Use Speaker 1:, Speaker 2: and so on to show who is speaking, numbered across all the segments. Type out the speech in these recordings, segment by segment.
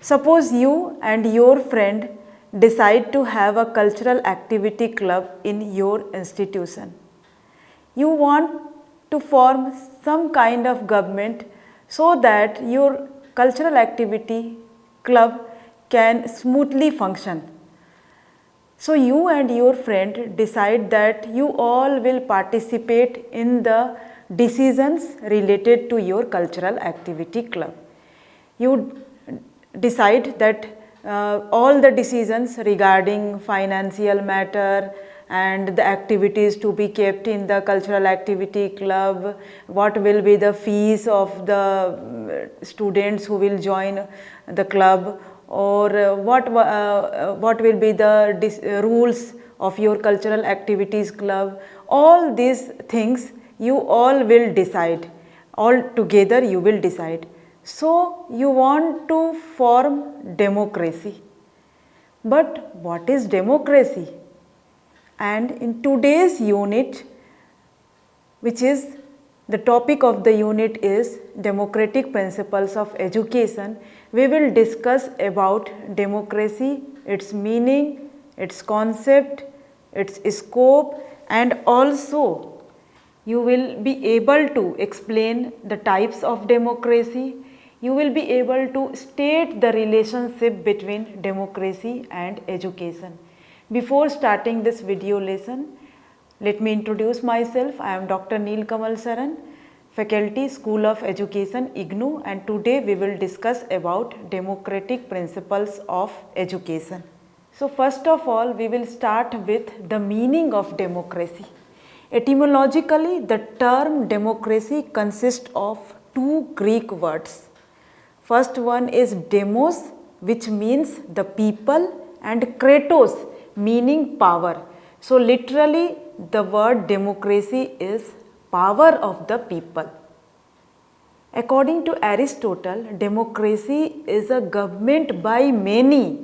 Speaker 1: Suppose you and your friend decide to have a cultural activity club in your institution. You want to form some kind of government so that your cultural activity club can smoothly function. So you and your friend decide that you all will participate in the decisions related to your cultural activity club. You decide that all the decisions regarding financial matter and the activities to be kept in the cultural activity club, what will be the fees of the students who will join the club, or what will be the rules of your cultural activities club. All these things you all will decide, all together you will decide. So you want to form democracy. But what is democracy? And in today's unit, which is the topic of the unit is democratic principles of education, we will discuss about democracy, its meaning, its concept, its scope, and also you will be able to explain the types of democracy. You will be able to state the relationship between democracy and education. Before starting this video lesson, let me introduce myself. I am Dr. Neelkamal Saran, Faculty, School of Education, IGNOU, and today we will discuss about democratic principles of education. So first of all, we will start with the meaning of democracy. Etymologically, the term democracy consists of two Greek words. First one is demos, which means the people, and kratos, meaning power. So literally the word democracy is power of the people. According to Aristotle, democracy is a government by many,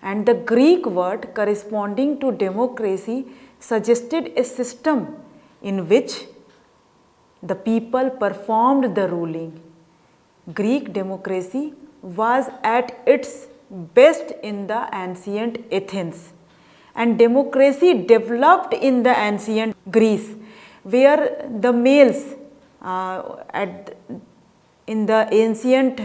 Speaker 1: and the Greek word corresponding to democracy suggested a system in which the people performed the ruling. Greek democracy was at its best in the ancient Athens, and democracy developed in the ancient Greece, where the males in the ancient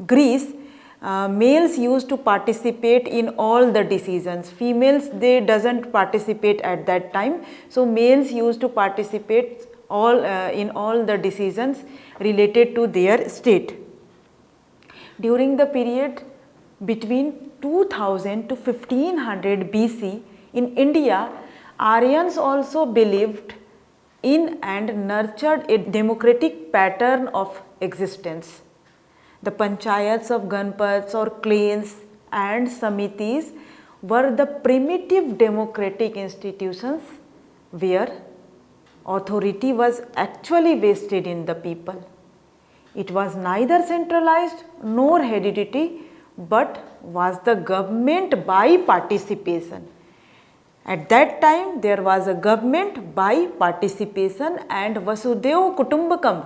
Speaker 1: Greece, males used to participate in all the decisions. Females, they doesn't participate at that time, so males used to participate in all the decisions related to their state. During the period between 2000 to 1500 BC in India, Aryans also believed in and nurtured a democratic pattern of existence. The panchayats of Ganpats or clans and samitis were the primitive democratic institutions where authority was actually vested in the people. It was neither centralized nor hereditary, but was the government by participation. At that time, there was a government by participation, and Vasudhaiva Kutumbakam,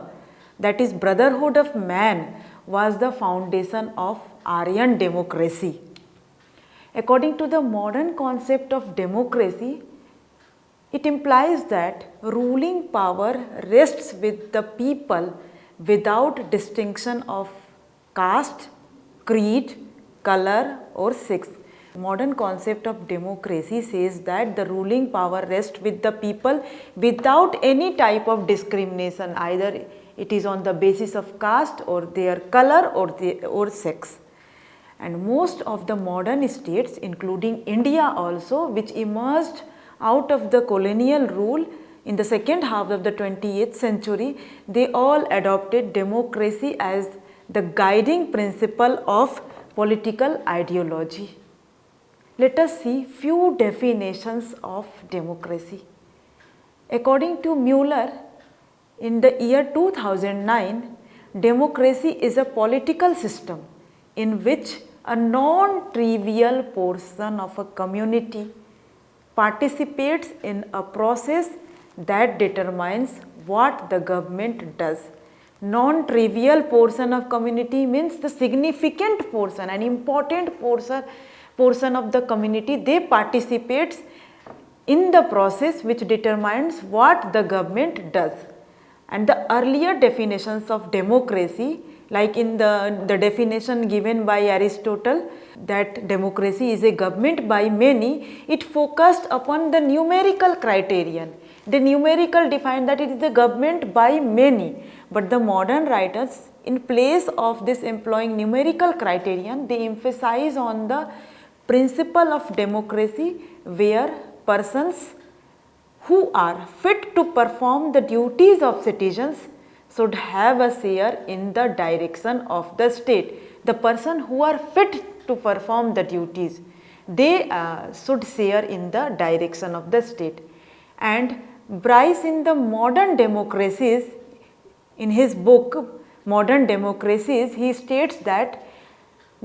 Speaker 1: that is brotherhood of man, was the foundation of Aryan democracy. According to the modern concept of democracy, it implies that ruling power rests with the people without distinction of caste, creed, color or sex. Modern concept of democracy says that the ruling power rests with the people without any type of discrimination, either it is on the basis of caste or their color or sex. And most of the modern states, including India also, which emerged out of the colonial rule in the second half of the 20th century, they all adopted democracy as the guiding principle of political ideology. Let us see few definitions of democracy. According to Mueller, in the year 2009, democracy is a political system in which a non-trivial portion of a community participates in a process that determines what the government does. Non-trivial portion of community means the significant portion, an important portion of the community. They participate in the process which determines what the government does. And the earlier definitions of democracy, like in the definition given by Aristotle, that democracy is a government by many, it focused upon the numerical criterion. The numerical defined that it is a government by many, but the modern writers, in place of this employing numerical criterion, they emphasize on the principle of democracy, where persons who are fit to perform the duties of citizens should have a share in the direction of the state. The person who are fit to perform the duties, they should share in the direction of the state. And Bryce, in the Modern Democracies, in his book Modern Democracies, he states that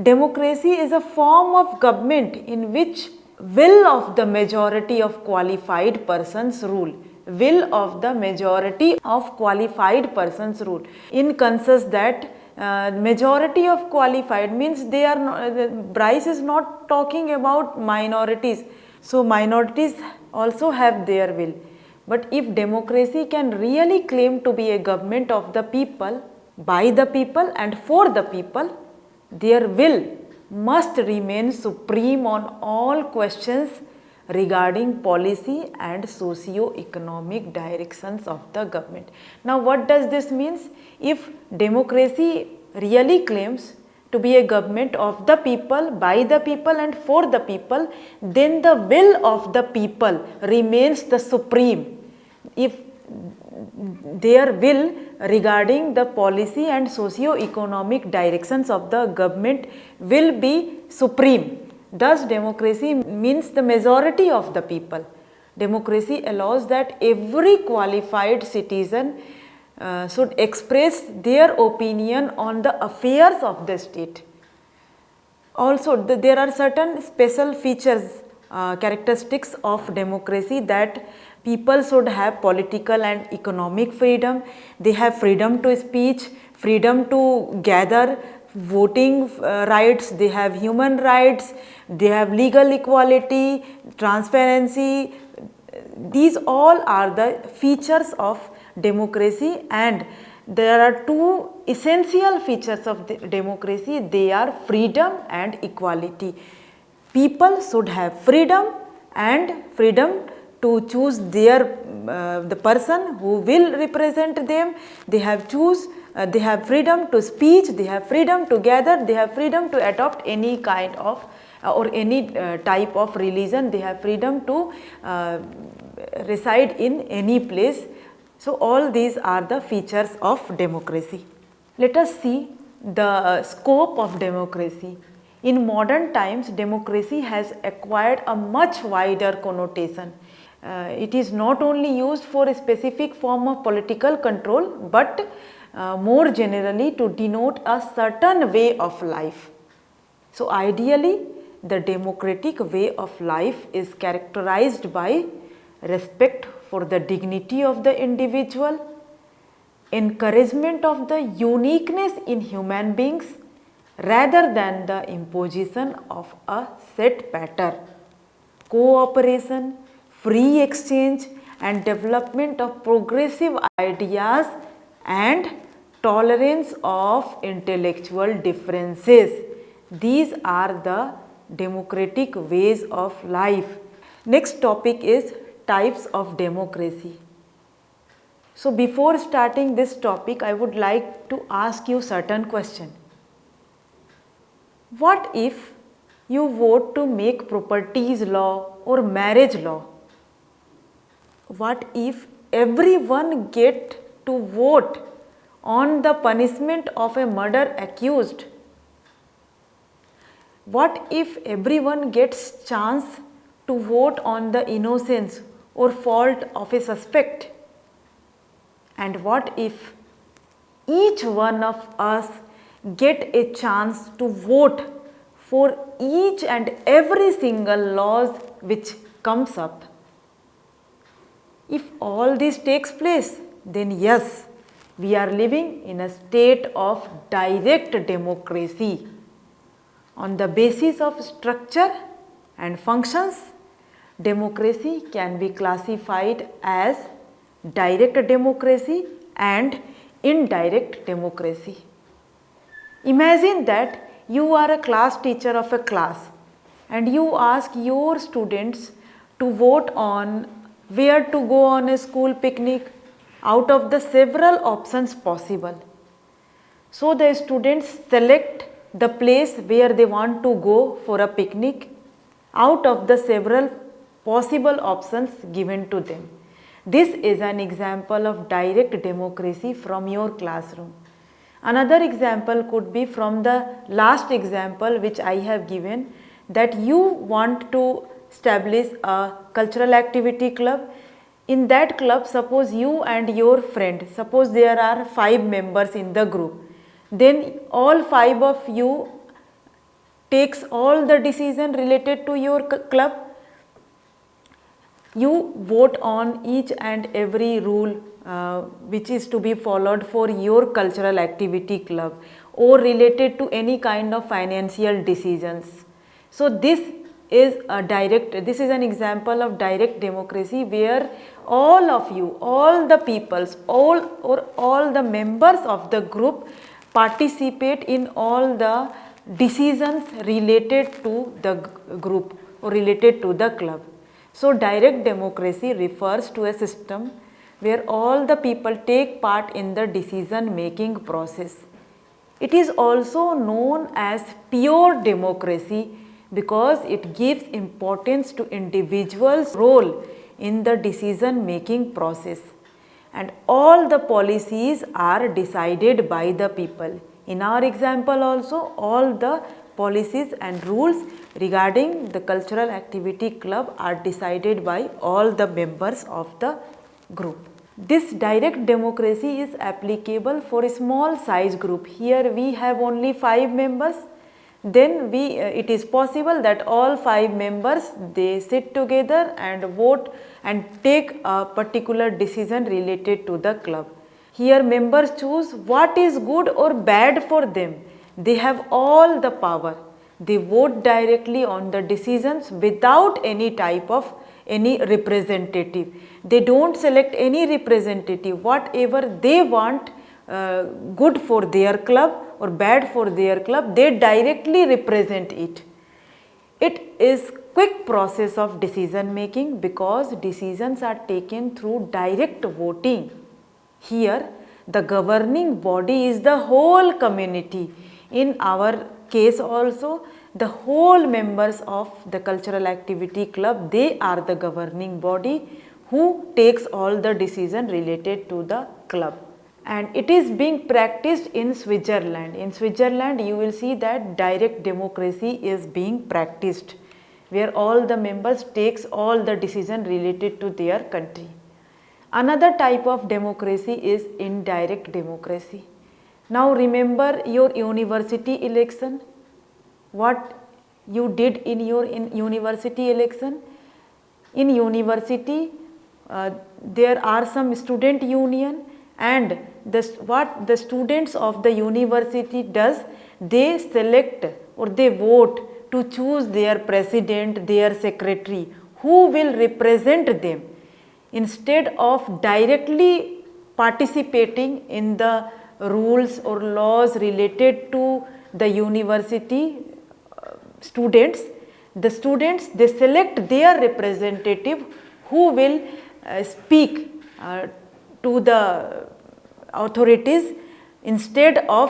Speaker 1: democracy is a form of government in which will of the majority of qualified persons rule. Will of the majority of qualified persons rule. In consensus that majority of qualified means they are not, Bryce is not talking about minorities. So minorities also have their will. But if democracy can really claim to be a government of the people, by the people and for the people, their will must remain supreme on all questions regarding policy and socio-economic directions of the government. Now what does this mean? If democracy really claims to be a government of the people, by the people and for the people, then the will of the people remains the supreme. If their will regarding the policy and socio-economic directions of the government will be supreme. Thus, democracy means the majority of the people. Democracy allows that every qualified citizen should express their opinion on the affairs of the state. Also, there are certain special features, characteristics of democracy, that people should have political and economic freedom, they have freedom to speech, freedom to gather, voting rights, they have human rights, they have legal equality, transparency. These all are the features of democracy, and there are two essential features of democracy. They are freedom and equality. People should have freedom, and freedom to choose their the person who will represent them. They have freedom to speech, they have freedom to gather, they have freedom to adopt any kind of or any type of religion, they have freedom to reside in any place. So all these are the features of democracy. Let us see the scope of democracy. In modern times, democracy has acquired a much wider connotation. It is not only used for a specific form of political control, but more generally to denote a certain way of life. So ideally, the democratic way of life is characterized by respect for the dignity of the individual, encouragement of the uniqueness in human beings rather than the imposition of a set pattern, cooperation, free exchange and development of progressive ideas, and tolerance of intellectual differences. These are the democratic ways of life. Next topic is types of democracy. So before starting this topic, I would like to ask you certain question. What if you vote to make properties law or marriage law? What if everyone get to vote on the punishment of a murder accused? What if everyone gets chance to vote on the innocence or fault of a suspect? And what if each one of us get a chance to vote for each and every single laws which comes up? If all this takes place, then yes, We are living in a state of direct democracy. On the basis of structure and functions, democracy can be classified as direct democracy and indirect democracy. Imagine that you are a class teacher of a class and you ask your students to vote on where to go on a school picnic out of the several options possible. So the students select the place where they want to go for a picnic out of the several possible options given to them. This is an example of direct democracy from your classroom. Another example could be from the last example which I have given, that you want to establish a cultural activity club. In that club, suppose you and your friend, suppose there are 5 members in the group, then all 5 of you takes all the decision related to your club. You vote on each and every rule which is to be followed for your cultural activity club or related to any kind of financial decisions. So this is an example of direct democracy where all of you, all the peoples, all the members of the group participate in all the decisions related to the group or related to the club. So direct democracy refers to a system where all the people take part in the decision making process. It is also known as pure democracy because it gives importance to individuals' role in the decision making process, and all the policies are decided by the people. In our example also, all the policies and rules regarding the cultural activity club are decided by all the members of the group. This direct democracy is applicable for a small size group. Here we have only 5 members. Then it is possible that all 5 members, they sit together and vote and take a particular decision related to the club. Here members choose what is good or bad for them. They have all the power. They vote directly on the decisions without any type of any representative. They don't select any representative. Whatever they want, good for their club or bad for their club, they directly represent it. It is quick process of decision making because decisions are taken through direct voting. Here the governing body is the whole community. In our case also, the whole members of the cultural activity club, they are the governing body who takes all the decision related to the club. And it is being practiced in Switzerland. In Switzerland, you will see that direct democracy is being practiced, where all the members takes all the decision related to their country. Another type of democracy is indirect democracy. Now remember your university election, what you did in your university election. In university, there are some student union, and what the students of the university does, they select or they vote to choose their president, their secretary, who will represent them. Instead of directly participating in the rules or laws related to the university students, the students, they select their representative who will speak to the authorities. Instead of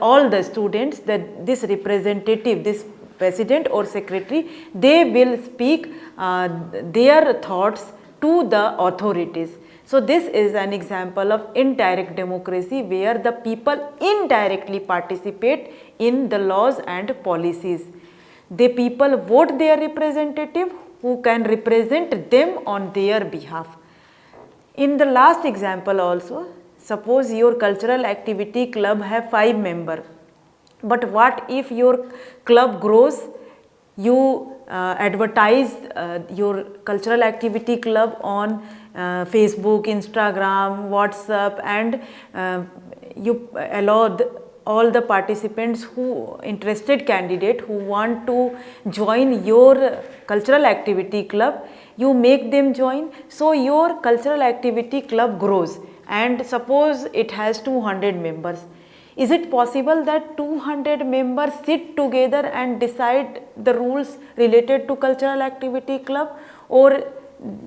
Speaker 1: all the students, this representative, this president or secretary, they will speak their thoughts to the authorities. So this is an example of indirect democracy where the people indirectly participate in the laws and policies. The people vote their representative who can represent them on their behalf. In the last example also, suppose your cultural activity club have 5 members. But what if your club grows, you advertise your cultural activity club on Facebook, Instagram, WhatsApp, and you allow all the participants who interested candidate who want to join your cultural activity club, you make them join, so your cultural activity club grows. And suppose it has 200 members, is it possible that 200 members sit together and decide the rules related to cultural activity club, or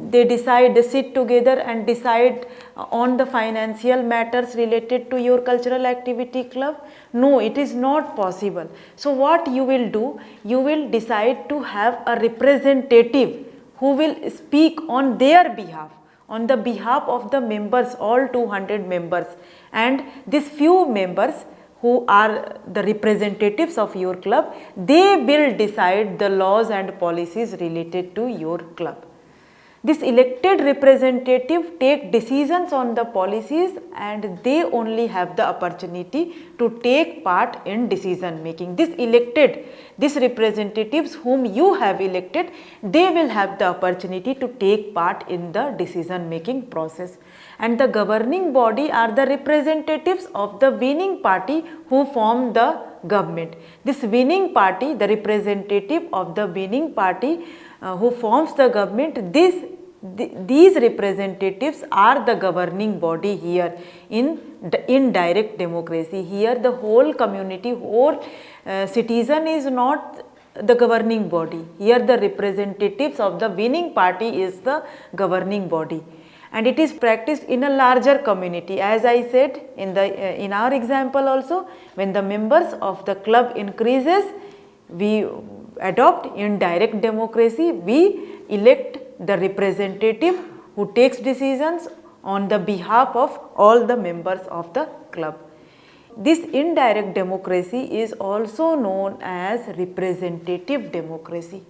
Speaker 1: they sit together and decide on the financial matters related to your cultural activity club? No, it is not possible. So what you will do, you will decide to have a representative who will speak on their behalf, on the behalf of the members, all 200 members, and these few members who are the representatives of your club, they will decide the laws and policies related to your club. This elected representative take decisions on the policies, and they only have the opportunity to take part in decision making. These representatives whom you have elected, they will have the opportunity to take part in the decision making process. And the governing body are the representatives of the winning party who form the government. This winning party, the representative of the winning party who forms the government, these representatives are the governing body here in direct democracy. Here the whole community, whole citizen is not the governing body. Here the representatives of the winning party is the governing body, and it is practiced in a larger community. As I said in our example also, when the members of the club increases, we adopt indirect democracy. We elect the representative who takes decisions on the behalf of all the members of the club. This indirect democracy is also known as representative democracy.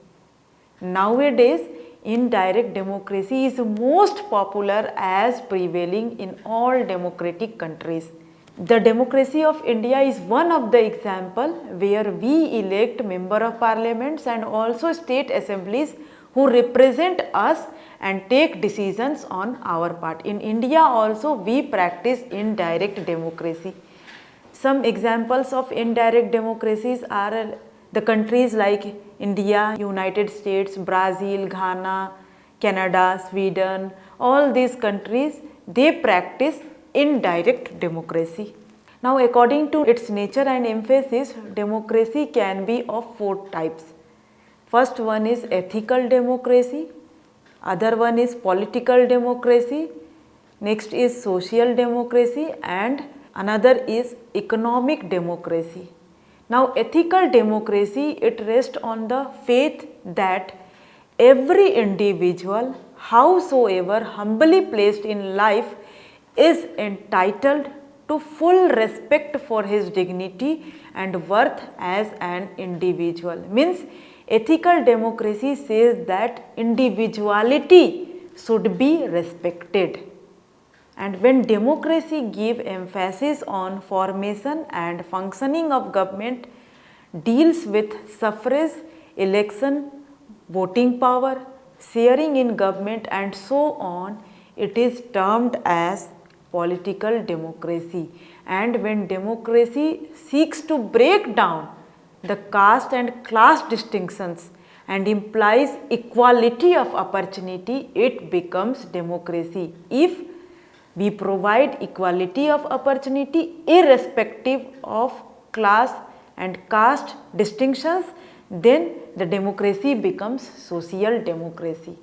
Speaker 1: Nowadays, indirect democracy is most popular as prevailing in all democratic countries. The democracy of India is one of the example where we elect member of parliaments and also state assemblies who represent us and take decisions on our part. In India also we practice indirect democracy. Some examples of indirect democracies are the countries like India, United States, Brazil, Ghana, Canada, Sweden. All these countries, they practice indirect democracy. Now, according to its nature and emphasis, democracy can be of 4 types. First one is ethical democracy, other one is political democracy, next is social democracy, and another is economic democracy. Now, ethical democracy, it rests on the faith that every individual, howsoever humbly placed in life, is entitled to full respect for his dignity and worth as an individual. Means ethical democracy says that individuality should be respected. And when democracy gives emphasis on formation and functioning of government, deals with suffrage, election, voting power, sharing in government and so on, it is termed as political democracy. And when democracy seeks to break down the caste and class distinctions and implies equality of opportunity, it becomes democracy. If we provide equality of opportunity irrespective of class and caste distinctions, then the democracy becomes social democracy.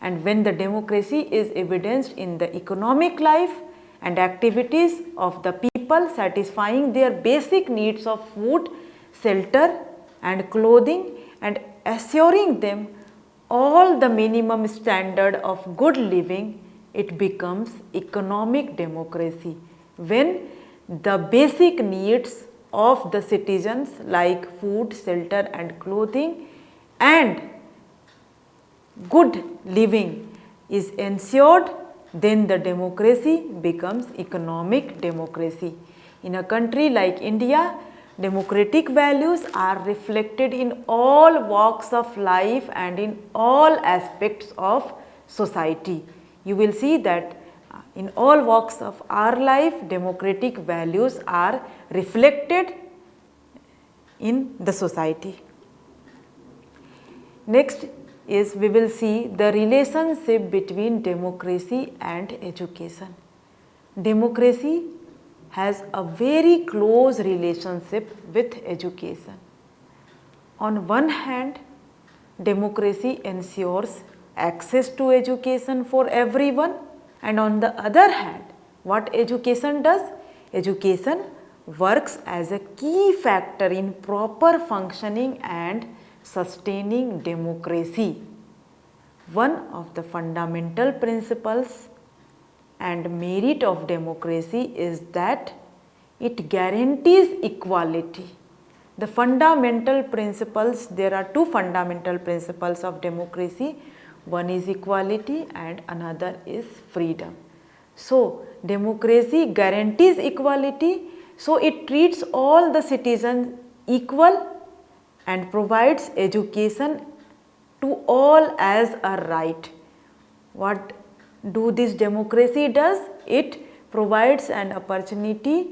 Speaker 1: And when the democracy is evidenced in the economic life and activities of the people, satisfying their basic needs of food, shelter and clothing, and assuring them all the minimum standard of good living, it becomes economic democracy. When the basic needs of the citizens like food, shelter and clothing and good living is ensured, then the democracy becomes economic democracy. In a country like India, democratic values are reflected in all walks of life and in all aspects of society. you will see that in all walks of our life, democratic values are reflected in the society. Next is we will see the relationship between democracy and education. Democracy has a very close relationship with education. On one hand, democracy ensures access to education for everyone, and on the other hand, what education does? Education works as a key factor in proper functioning and sustaining democracy. One of the fundamental principles and merit of democracy is that it guarantees equality. The fundamental principles, there are two fundamental principles of democracy. One is equality and another is freedom. So, democracy guarantees equality, so it treats all the citizens equal and provides education to all as a right. What do this democracy does? It provides an opportunity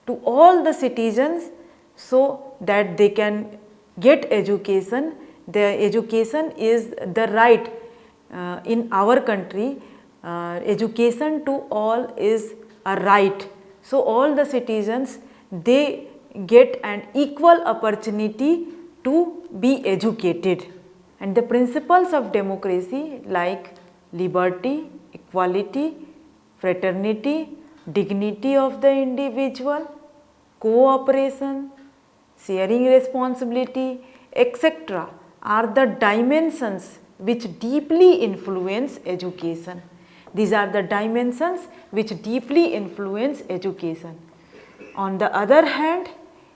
Speaker 1: to all the citizens so that they can get education. The education is the right in our country. Education to all is a right. So all the citizens, they get an equal opportunity to be educated. And the principles of democracy like liberty, equality, fraternity, dignity of the individual, cooperation, sharing responsibility, etc. are the dimensions which deeply influence education. These are the dimensions which deeply influence education. On the other hand,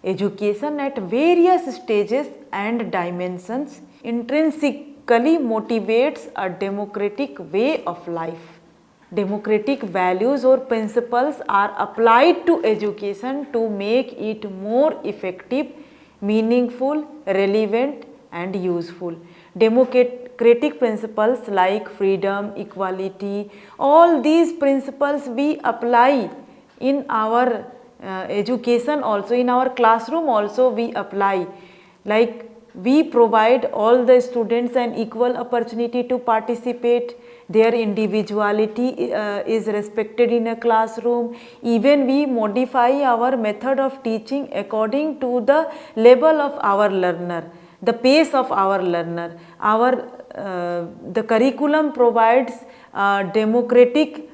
Speaker 1: education at various stages and dimensions intrinsically motivates a democratic way of life. Democratic values or principles are applied to education to make it more effective, meaningful, relevant and useful. Democratic principles like freedom, equality, all these principles we apply in our education also, in our classroom also we apply. Like we provide all the students an equal opportunity to participate, their individuality is respected in a classroom. Even we modify our method of teaching according to the level of our learner, the pace of our learner. The curriculum provides democratic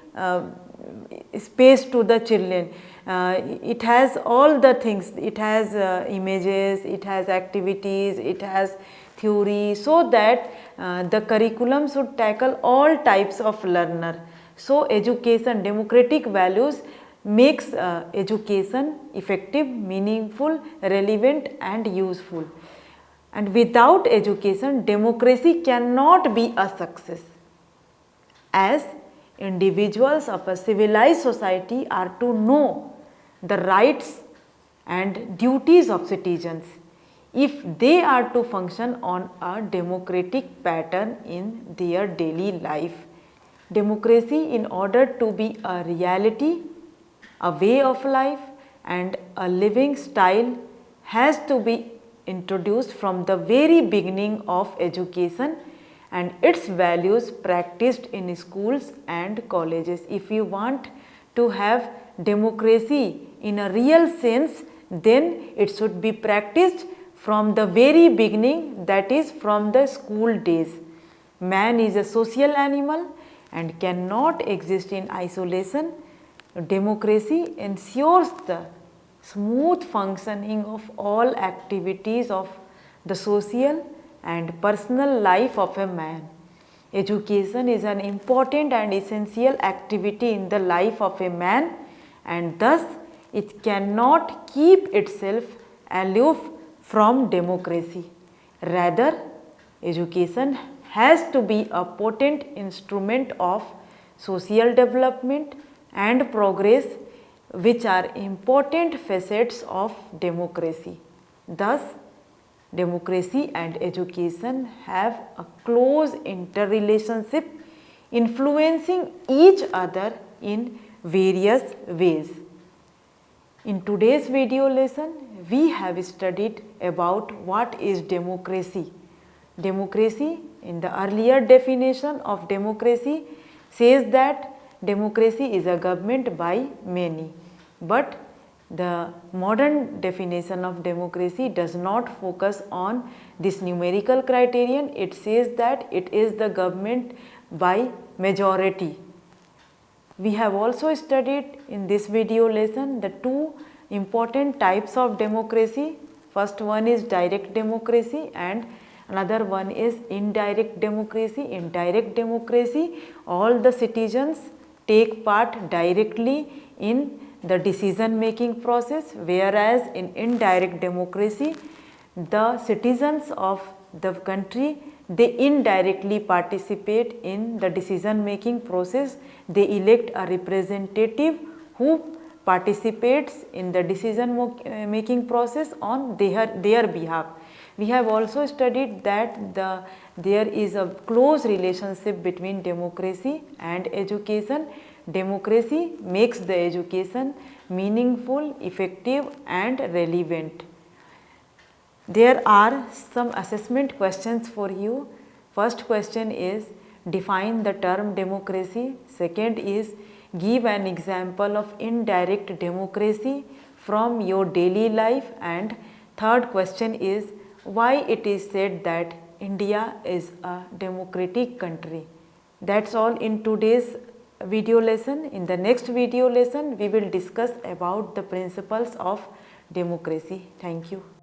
Speaker 1: space to the children. It has all the things, it has images, it has activities, it has theory, so that the curriculum should tackle all types of learner. So education, democratic values makes education effective, meaningful, relevant and useful. And without education, democracy cannot be a success, as individuals of a civilized society are to know the rights and duties of citizens if they are to function on a democratic pattern in their daily life. Democracy, in order to be a reality, a way of life and a living style, has to be introduced from the very beginning of education and its values practiced in schools and colleges. If you want to have democracy in a real sense, then it should be practiced from the very beginning, that is from the school days. Man is a social animal and cannot exist in isolation. Democracy ensures the smooth functioning of all activities of the social and personal life of a man. Education is an important and essential activity in the life of a man, and thus it cannot keep itself aloof from democracy. Rather, education has to be a potent instrument of social development and progress, which are important facets of democracy. Thus, democracy and education have a close interrelationship influencing each other in various ways. In today's video lesson, we have studied about what is democracy. Democracy, in the earlier definition of democracy, says that democracy is a government by many. But the modern definition of democracy does not focus on this numerical criterion. It says that it is the government by majority. We have also studied in this video lesson the two important types of democracy. First one is direct democracy and another one is indirect democracy. In direct democracy, all the citizens take part directly in the decision making process, whereas in indirect democracy, the citizens of the country, they indirectly participate in the decision making process. They elect a representative who participates in the decision making process on their behalf. We have also studied that there is a close relationship between democracy and education. Democracy makes the education meaningful, effective and relevant. There are some assessment questions for you. First question is define the term democracy. Second is give an example of indirect democracy from your daily life. And third question is why it is said that India is a democratic country. That's all in today's video lesson. In the next video lesson, we will discuss about the principles of democracy. Thank you.